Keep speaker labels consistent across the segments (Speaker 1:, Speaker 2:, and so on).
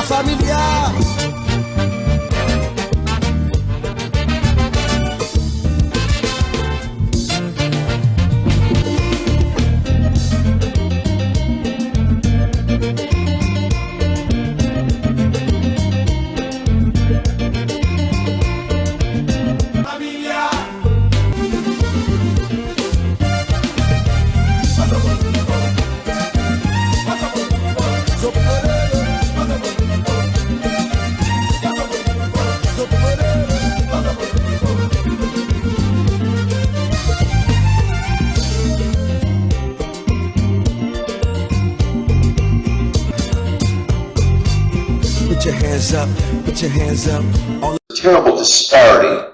Speaker 1: La familia. Put your hands up, put your hands up.
Speaker 2: Terrible disparity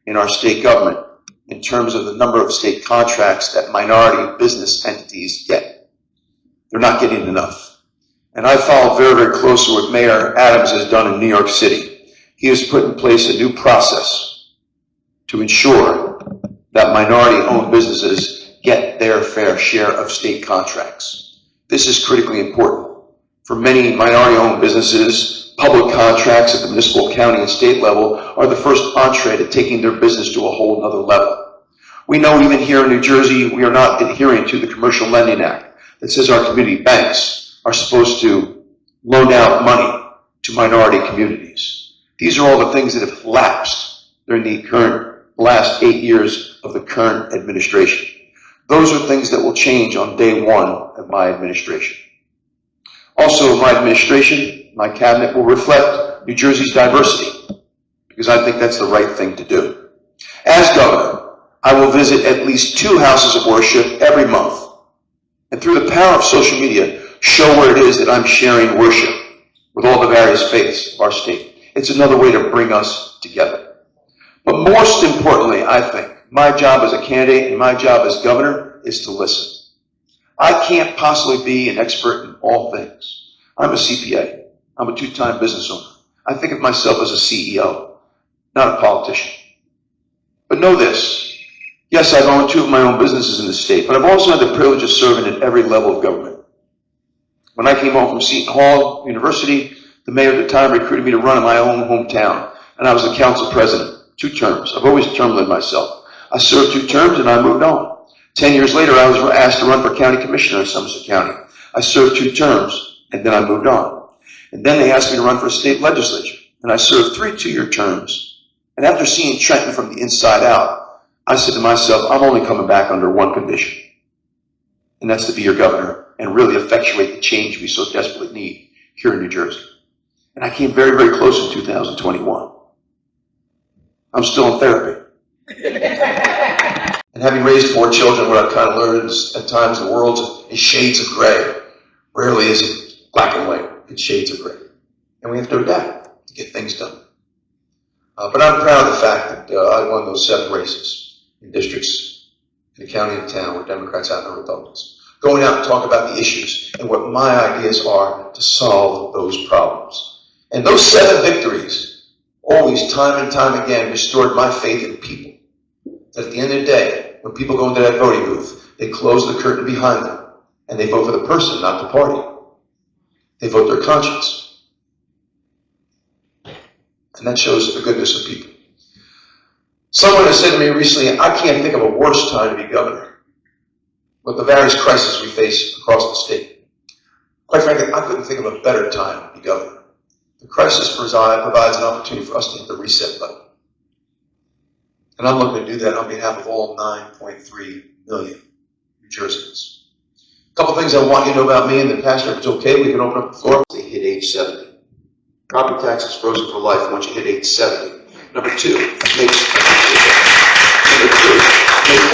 Speaker 2: in our state government in terms of the number of state contracts that minority business entities get. They're not getting enough. And I follow very, very closely what Mayor Adams has done in New York City. He has put in place a new process to ensure that minority-owned businesses get their fair share of state contracts. This is critically important. For many minority-owned businesses, public contracts at the municipal, county, and state level are the first entree to taking their business to a whole other level. We know even here in New Jersey, we are not adhering to the Commercial Lending Act that says our community banks are supposed to loan out money to minority communities. These are all the things that have lapsed during the last 8 years of the current administration. Those are things that will change on day one of my administration. Also, my administration, my cabinet will reflect New Jersey's diversity, because I think that's the right thing to do. As governor, I will visit at least 2 houses of worship every month, and through the power of social media, show where it is that I'm sharing worship with all the various faiths of our state. It's another way to bring us together. But most importantly, I think, my job as a candidate and my job as governor is to listen. I can't possibly be an expert in all things. I'm a CPA. I'm a 2-time business owner. I think of myself as a CEO, not a politician. But know this. Yes, I've owned 2 of my own businesses in the state, but I've also had the privilege of serving at every level of government. When I came home from Seton Hall University, the mayor at the time recruited me to run in my own hometown, and I was the council president, 2 terms. I've always term led myself. I served 2 terms and I moved on. 10 years later, I was asked to run for county commissioner in Somerset County. I served 2 terms, and then I moved on. And then they asked me to run for a state legislature, and I served 3 2-year terms. And after seeing Trenton from the inside out, I said to myself, I'm only coming back under one condition, and that's to be your governor and really effectuate the change we so desperately need here in New Jersey. And I came very, very close in 2021. I'm still in therapy. And having raised 4 children, what I've kind of learned is at times the world is shades of gray. Rarely is it black and white. It's shades of gray. And we have to adapt to get things done. But I'm proud of the fact that I won those 7 races in districts in the county and town where Democrats outnumber Republicans. Going out and talk about the issues and what my ideas are to solve those problems. And those 7 victories always, time and time again, restored my faith in people. That at the end of the day, when people go into that voting booth, they close the curtain behind them and they vote for the person, not the party. They vote their conscience. And that shows the goodness of people. Someone has said to me recently, I can't think of a worse time to be governor. With the various crises we face across the state. Quite frankly, I couldn't think of a better time to be governor. The crisis provides an opportunity for us to hit the reset button. And I'm looking to do that on behalf of all 9.3 million New Jerseyans. A couple things I want you to know about me, and then Pastor, if it's okay, we can open up the floor. They hit age 70. Property tax is frozen for life once you hit age 70. Number 2, make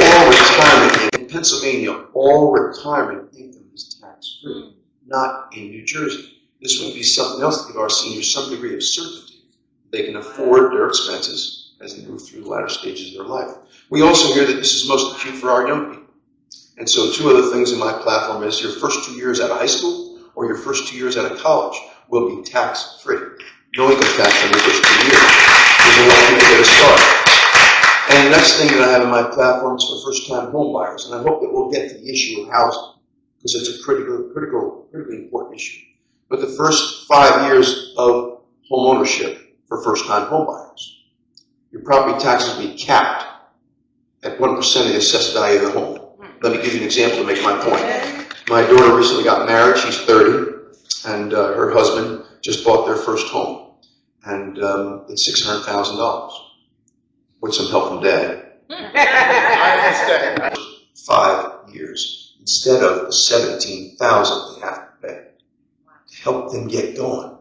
Speaker 2: all retirement in Pennsylvania, all retirement income is tax-free, not in New Jersey. This would be something else to give our seniors some degree of certainty. They can afford their expenses as they move through the latter stages of their life. We also hear that this is most acute for our young people. And so 2 other things in my platform is your first 2 years out of high school or your first 2 years out of college will be tax-free. No income tax on your first 2 years. There's a lot of people get a start. And the next thing that I have in my platform is for first-time home buyers. And I hope that we'll get to the issue of housing because it's a critically important issue. but the first 5 years of home ownership for first-time home buyers. Your property taxes will be capped at 1% of the assessed value of the home. Let me give you an example to make my point. My daughter recently got married, she's 30, and her husband just bought their first home. And it's $600,000 with some help from Dad. I understand. 5 years instead of the $17,000 they have to pay to help them get going.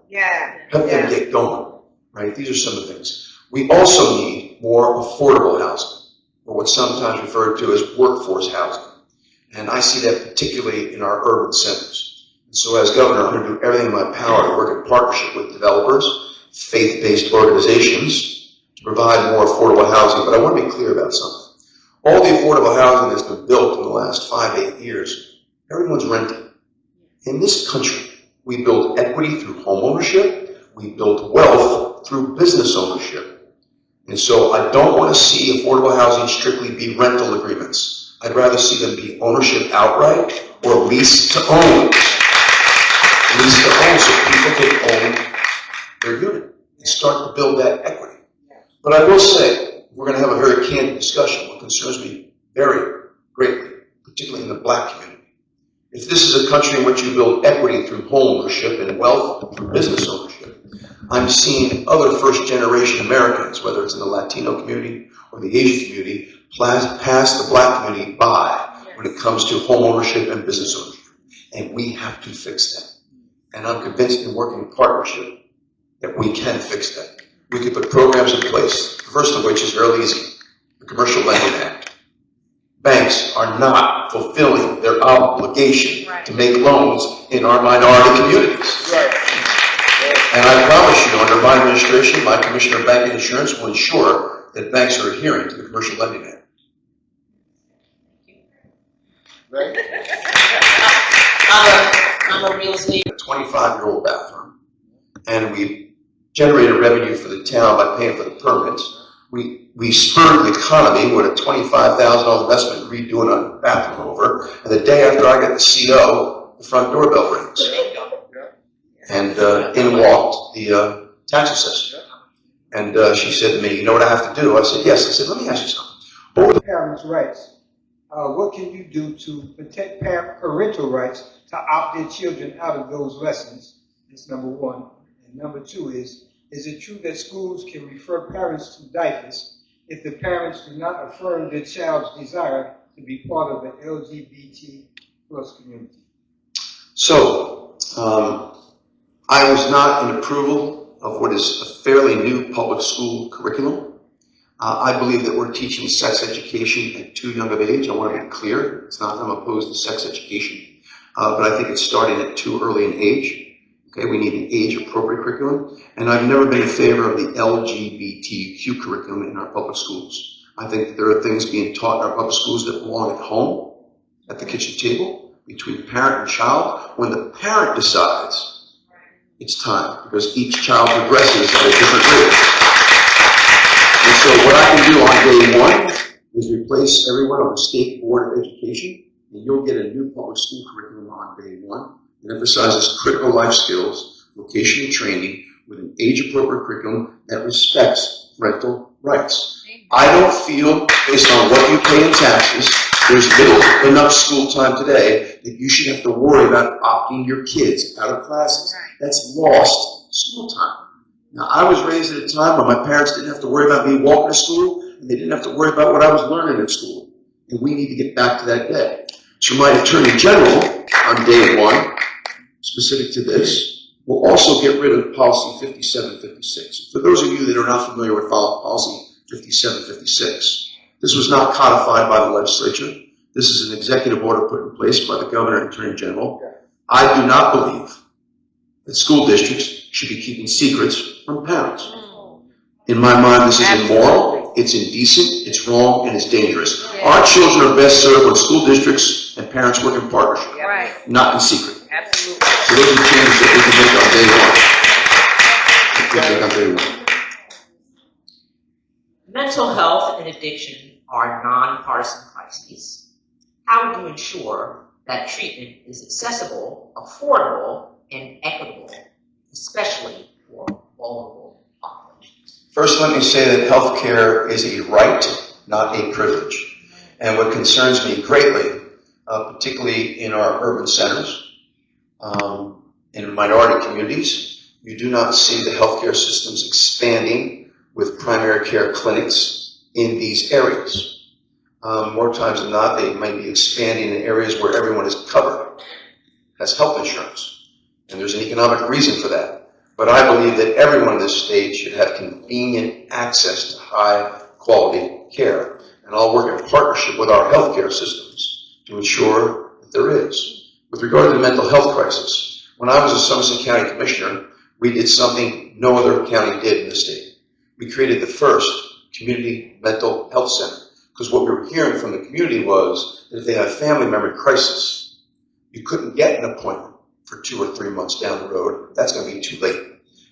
Speaker 2: Help them get going. Right? These are some of the things. We also need more affordable housing, or what's sometimes referred to as workforce housing. And I see that particularly in our urban centers. And so as governor, I'm going to do everything in my power to work in partnership with developers, faith-based organizations, to provide more affordable housing. But I want to be clear about something. All the affordable housing that's been built in the last 5 to 8 years, everyone's renting. In this country, we build equity through home ownership. We build wealth through business ownership. And so I don't want to see affordable housing strictly be rental agreements. I'd rather see them be ownership outright or lease to own. Lease to own so people can own their unit and start to build that equity. But I will say, we're going to have a very candid discussion. What concerns me very greatly, particularly in the black community. If this is a country in which you build equity through home ownership and wealth through business ownership, I'm seeing other first-generation Americans, whether it's in the Latino community or the Asian community, pass the black community by when it comes to home ownership and business ownership. And we have to fix that. And I'm convinced in working in partnership that we can fix that. We could put programs in place, the first of which is fairly easy, the Commercial Lending Act. Banks are not fulfilling their obligation to make loans in our minority communities. And I promise you, under my administration, my Commissioner of Banking and Insurance will ensure that banks are adhering to the Commercial Lending Act.
Speaker 3: I'm a real estate.
Speaker 2: A 25-year-old bathroom, and we generated revenue for the town by paying for the permits. We spurred the economy with a $25,000 investment redoing a bathroom over, and the day after I got the CO, the front doorbell rings. And in walked the tax assessor. And she said to me, you know what I have to do? I said, yes. I said, let me ask you something. What were the
Speaker 4: parents' rights? What can you do to protect parental rights to opt their children out of those lessons? That's number one. And number two is it true that schools can refer parents to diapers if the parents do not affirm their child's desire to be part of the LGBT plus community?
Speaker 2: So, I was not in approval of what is a fairly new public school curriculum. I believe that we're teaching sex education at too young of age. I want to be clear. It's not that I'm opposed to sex education, but I think it's starting at too early an age. Okay, we need an age-appropriate curriculum. And I've never been in favor of the LGBTQ curriculum in our public schools. I think that there are things being taught in our public schools that belong at home, at the kitchen table, between parent and child. When the parent decides it's time, because each child progresses at a different rate. And so what I can do on day one is replace everyone on the State Board of Education, and you'll get a new public school curriculum on day one that emphasizes critical life skills, vocational training, with an age-appropriate curriculum that respects parental rights. I don't feel, based on what you pay in taxes, there's little enough school time today that you should have to worry about opting your kids out of classes. That's lost school time. Now, I was raised at a time when my parents didn't have to worry about me walking to school, and they didn't have to worry about what I was learning at school. And we need to get back to that day. So my Attorney General, on day one, specific to this, will also get rid of Policy 5756. For those of you that are not familiar with Policy 5756, this was not codified by the legislature. This is an executive order put in place by the Governor and Attorney General. I do not believe that school districts should be keeping secrets from parents. In my mind, this is immoral, it's indecent, it's wrong, and it's dangerous. Our children are best served when school districts and parents work in partnership, not in secret.
Speaker 3: Absolutely.
Speaker 2: So those are changes that we can make on day one.
Speaker 3: Mental health and addiction are nonpartisan crises. How would you ensure that treatment is accessible, affordable, and equitable, especially for vulnerable populations?
Speaker 2: First, let me say that healthcare is a right, not a privilege. And what concerns me greatly, particularly in our urban centers, in minority communities, you do not see the healthcare systems expanding with primary care clinics in these areas. More times than not, they might be expanding in areas where everyone is covered, has health insurance, and there's an economic reason for that. But I believe that everyone in this state should have convenient access to high quality care. And I'll work in partnership with our healthcare systems to ensure that there is. With regard to the mental health crisis, when I was a Somerset County Commissioner, we did something no other county did in the state. We created the first community mental health center. Because what we were hearing from the community was that if they had a family member crisis, you couldn't get an appointment for 2 or 3 months down the road. That's going to be too late.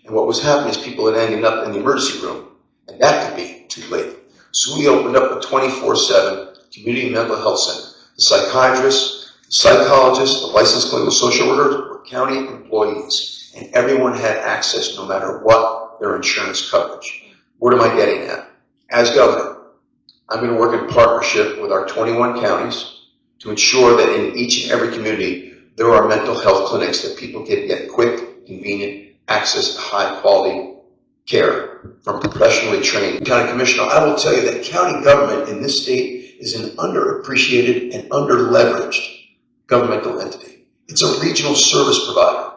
Speaker 2: And what was happening is people had ended up in the emergency room, and that could be too late. So we opened up a 24/7 community mental health center. The psychiatrists, the psychologists, the licensed clinical social workers were county employees, and everyone had access no matter what their insurance coverage. What am I getting at? As governor, I'm going to work in partnership with our 21 counties to ensure that in each and every community there are mental health clinics that people can get quick, convenient access to high quality care from professionally trained county commissioner. I will tell you that county government in this state is an underappreciated and underleveraged governmental entity. It's a regional service provider.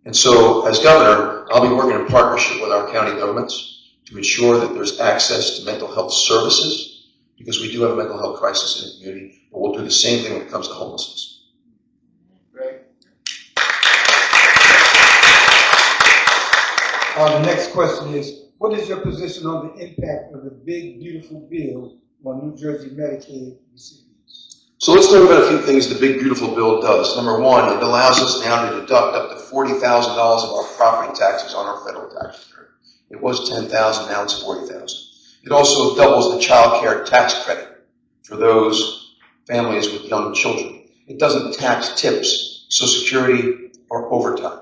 Speaker 2: And so as governor, I'll be working in partnership with our county governments to ensure that there's access to mental health services, because we do have a mental health crisis in the community, but we'll do the same thing when it comes to homelessness.
Speaker 4: Right. The next question is, what is your position on the impact of the big, beautiful bill on New Jersey Medicaid recipients?
Speaker 2: So let's talk about a few things the big, beautiful bill does. Number one, it allows us now to deduct up to $40,000 of our property taxes on our federal tax return. It was $10,000, now it's $40,000. It also doubles the child care tax credit for those families with young children. It doesn't tax tips, Social Security, or overtime.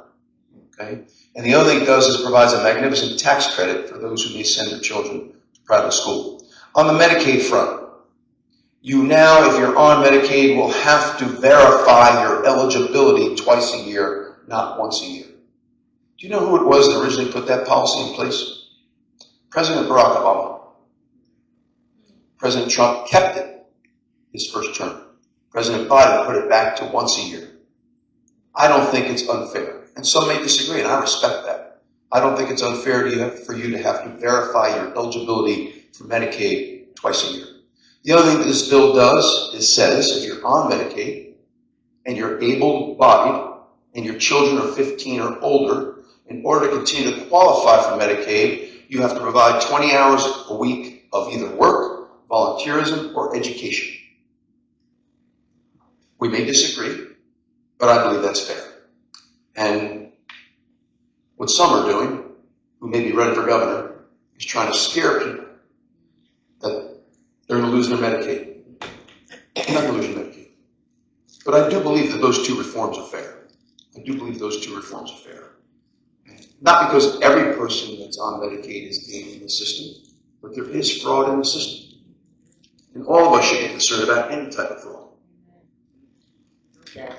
Speaker 2: Okay? And the other thing it does is provides a magnificent tax credit for those who may send their children to private school. On the Medicaid front, you now, if you're on Medicaid, will have to verify your eligibility twice a year, not once a year. Do you know who it was that originally put that policy in place? President Barack Obama. President Trump kept it his first term. President Biden put it back to once a year. I don't think it's unfair. And some may disagree, and I respect that. I don't think it's unfair for you to have to verify your eligibility for Medicaid twice a year. The other thing that this bill does is says if you're on Medicaid and you're able-bodied and your children are 15 or older, in order to continue to qualify for Medicaid, you have to provide 20 hours a week of either work, volunteerism, or education. We may disagree, but I believe that's fair. And what some are doing, who may be running for governor, is trying to scare people that they're going to lose their Medicaid. They're not going to lose your Medicaid. But I do believe that those two reforms are fair. I do believe those two reforms are fair. Not because every person that's on Medicaid is gaming the system, but there is fraud in the system. And all of us should be concerned about any type of fraud.
Speaker 3: Okay.